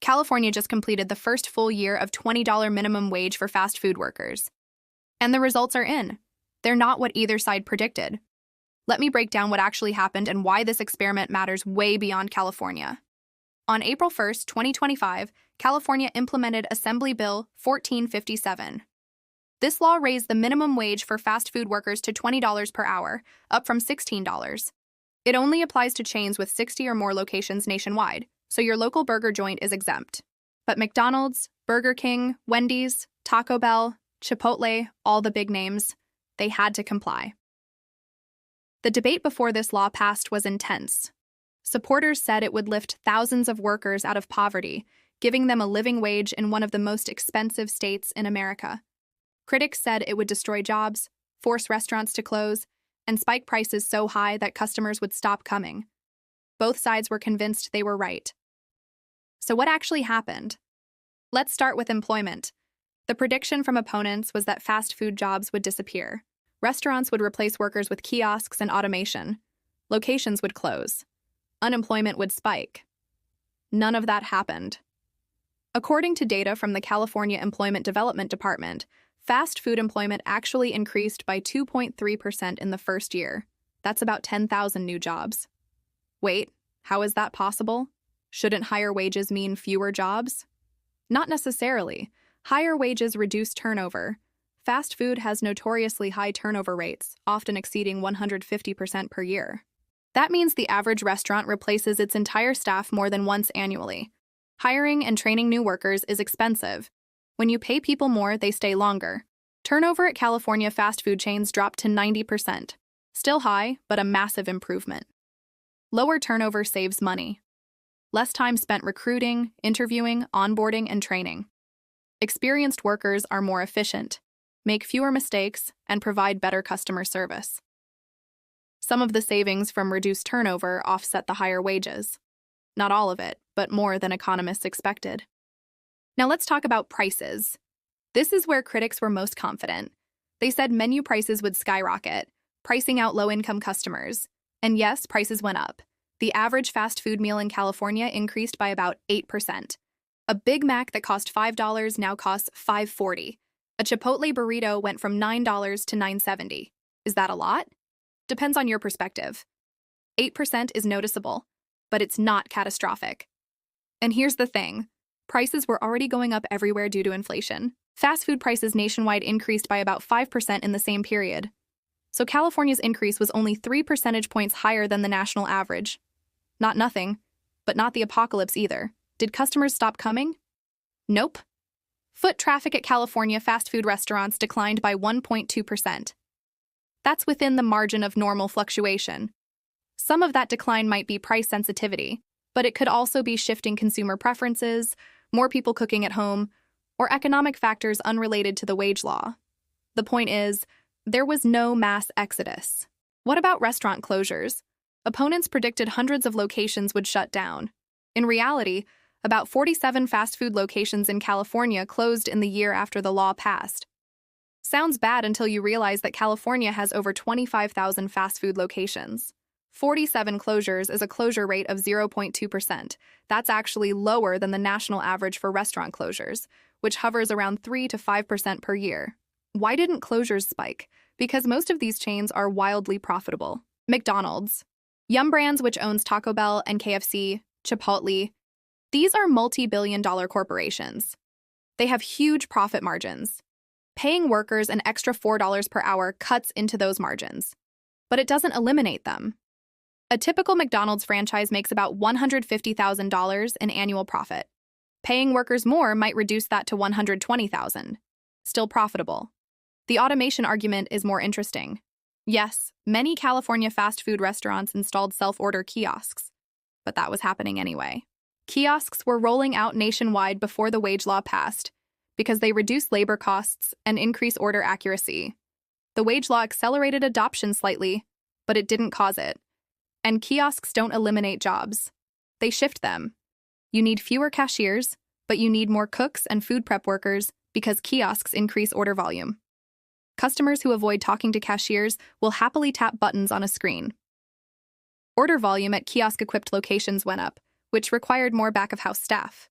California just completed the first full year of $20 minimum wage for fast food workers. And the results are in. They're not what either side predicted. Let me break down what actually happened and why this experiment matters way beyond California. On April 1st, 2025, California implemented Assembly Bill 1457. This law raised the minimum wage for fast food workers to $20 per hour, up from $16. It only applies to chains with 60 or more locations nationwide, so your local burger joint is exempt. But McDonald's, Burger King, Wendy's, Taco Bell, Chipotle, all the big names, they had to comply. The debate before this law passed was intense. Supporters said it would lift thousands of workers out of poverty, giving them a living wage in one of the most expensive states in America. Critics said it would destroy jobs, force restaurants to close, and spike prices so high that customers would stop coming. Both sides were convinced they were right. So what actually happened? Let's start with employment. The prediction from opponents was that fast food jobs would disappear. Restaurants would replace workers with kiosks and automation. Locations would close. Unemployment would spike. None of that happened. According to data from the California Employment Development Department, fast food employment actually increased by 2.3% in the first year. That's about 10,000 new jobs. Wait, how is that possible? Shouldn't higher wages mean fewer jobs? Not necessarily. Higher wages reduce turnover. Fast food has notoriously high turnover rates, often exceeding 150% per year. That means the average restaurant replaces its entire staff more than once annually. Hiring and training new workers is expensive. When you pay people more, they stay longer. Turnover at California fast food chains dropped to 90%. Still high, but a massive improvement. Lower turnover saves money. Less time spent recruiting, interviewing, onboarding, and training. Experienced workers are more efficient, make fewer mistakes, and provide better customer service. Some of the savings from reduced turnover offset the higher wages. Not all of it, but more than economists expected. Now let's talk about prices. This is where critics were most confident. They said menu prices would skyrocket, pricing out low-income customers. And yes, prices went up. The average fast food meal in California increased by about 8%. A Big Mac that cost $5 now costs $5.40. A Chipotle burrito went from $9 to $9.70. Is that a lot? Depends on your perspective. 8% is noticeable, but it's not catastrophic. And here's the thing. Prices were already going up everywhere due to inflation. Fast food prices nationwide increased by about 5% in the same period. So California's increase was only 3 percentage points higher than the national average. Not nothing, but not the apocalypse either. Did customers stop coming? Nope. Foot traffic at California fast food restaurants declined by 1.2%. That's within the margin of normal fluctuation. Some of that decline might be price sensitivity, but it could also be shifting consumer preferences, more people cooking at home, or economic factors unrelated to the wage law. The point is, there was no mass exodus. What about restaurant closures? Opponents predicted hundreds of locations would shut down. In reality, about 47 fast food locations in California closed in the year after the law passed. Sounds bad until you realize that California has over 25,000 fast food locations. 47 closures is a closure rate of 0.2%. That's actually lower than the national average for restaurant closures, which hovers around 3 to 5% per year. Why didn't closures spike? Because most of these chains are wildly profitable. McDonald's, Yum Brands, which owns Taco Bell and KFC, Chipotle, these are multi-billion-dollar corporations. They have huge profit margins. Paying workers an extra $4 per hour cuts into those margins, but it doesn't eliminate them. A typical McDonald's franchise makes about $150,000 in annual profit. Paying workers more might reduce that to $120,000. Still profitable. The automation argument is more interesting. Yes, many California fast food restaurants installed self-order kiosks, but that was happening anyway. Kiosks were rolling out nationwide before the wage law passed because they reduce labor costs and increase order accuracy. The wage law accelerated adoption slightly, but it didn't cause it. And kiosks don't eliminate jobs. They shift them. You need fewer cashiers, but you need more cooks and food prep workers because kiosks increase order volume. Customers who avoid talking to cashiers will happily tap buttons on a screen. Order volume at kiosk-equipped locations went up, which required more back-of-house staff.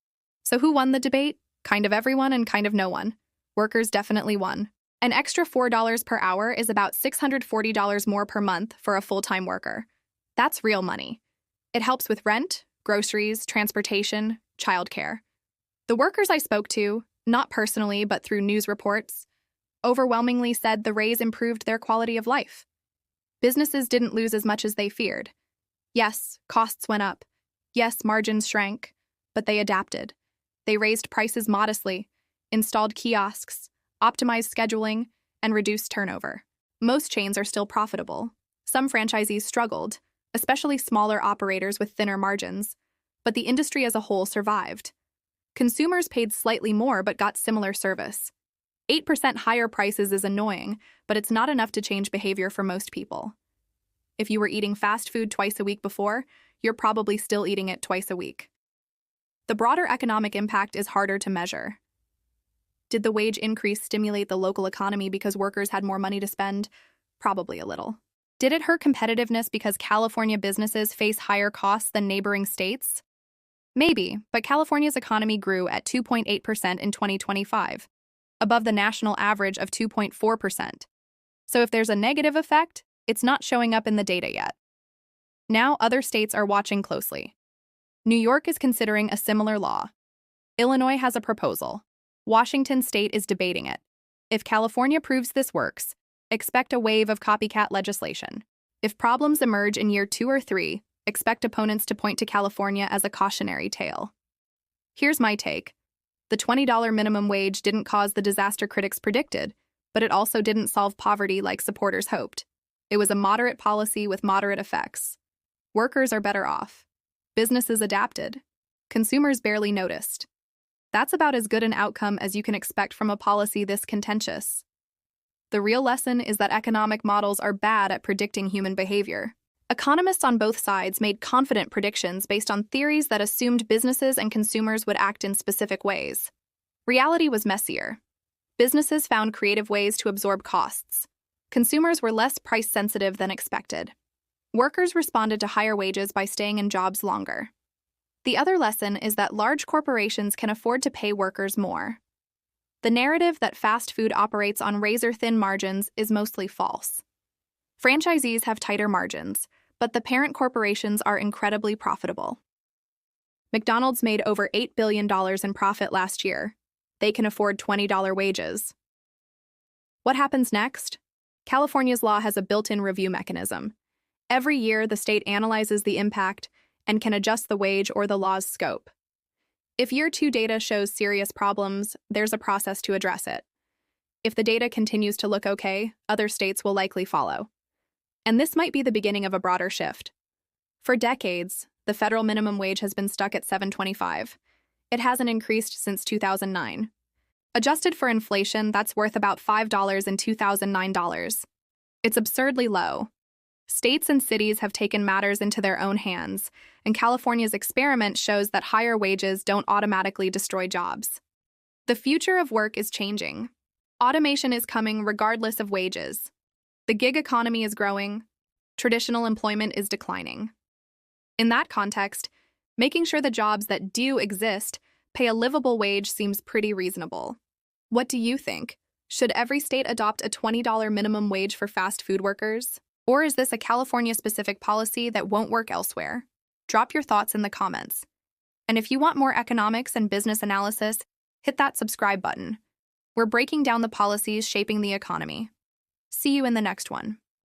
So who won the debate? Kind of everyone and kind of no one. Workers definitely won. An extra $4 per hour is about $640 more per month for a full-time worker. That's real money. It helps with rent, groceries, transportation, childcare. The workers I spoke to, not personally but through news reports, overwhelmingly said the raise improved their quality of life. Businesses didn't lose as much as they feared. Yes, costs went up. Yes, margins shrank, but they adapted. They raised prices modestly, installed kiosks, optimized scheduling, and reduced turnover. Most chains are still profitable. Some franchisees struggled, especially smaller operators with thinner margins, but the industry as a whole survived. Consumers paid slightly more but got similar service. 8% higher prices is annoying, but it's not enough to change behavior for most people. If you were eating fast food twice a week before, you're probably still eating it twice a week. The broader economic impact is harder to measure. Did the wage increase stimulate the local economy because workers had more money to spend? Probably a little. Did it hurt competitiveness because California businesses face higher costs than neighboring states? Maybe, but California's economy grew at 2.8% in 2025, above the national average of 2.4%. So if there's a negative effect, it's not showing up in the data yet. Now other states are watching closely. New York is considering a similar law. Illinois has a proposal. Washington state is debating it. If California proves this works, expect a wave of copycat legislation. If problems emerge in year 2 or 3, expect opponents to point to California as a cautionary tale. Here's my take. The $20 minimum wage didn't cause the disaster critics predicted, but it also didn't solve poverty like supporters hoped. It was a moderate policy with moderate effects. Workers are better off. Businesses adapted. Consumers barely noticed. That's about as good an outcome as you can expect from a policy this contentious. The real lesson is that economic models are bad at predicting human behavior. Economists on both sides made confident predictions based on theories that assumed businesses and consumers would act in specific ways. Reality was messier. Businesses found creative ways to absorb costs. Consumers were less price-sensitive than expected. Workers responded to higher wages by staying in jobs longer. The other lesson is that large corporations can afford to pay workers more. The narrative that fast food operates on razor-thin margins is mostly false. Franchisees have tighter margins, but the parent corporations are incredibly profitable. McDonald's made over $8 billion in profit last year. They can afford $20 wages. What happens next? California's law has a built-in review mechanism. Every year, the state analyzes the impact and can adjust the wage or the law's scope. If year 2 data shows serious problems, there's a process to address it. If the data continues to look okay, other states will likely follow. And this might be the beginning of a broader shift. For decades, the federal minimum wage has been stuck at $7.25. It hasn't increased since 2009. Adjusted for inflation, that's worth about $5 in $2009. It's absurdly low. States and cities have taken matters into their own hands, and California's experiment shows that higher wages don't automatically destroy jobs. The future of work is changing. Automation is coming regardless of wages. The gig economy is growing. Traditional employment is declining. In that context, making sure the jobs that do exist pay a livable wage seems pretty reasonable. What do you think? Should every state adopt a $20 minimum wage for fast food workers? Or is this a California-specific policy that won't work elsewhere? Drop your thoughts in the comments. And if you want more economics and business analysis, hit that subscribe button. We're breaking down the policies shaping the economy. See you in the next one.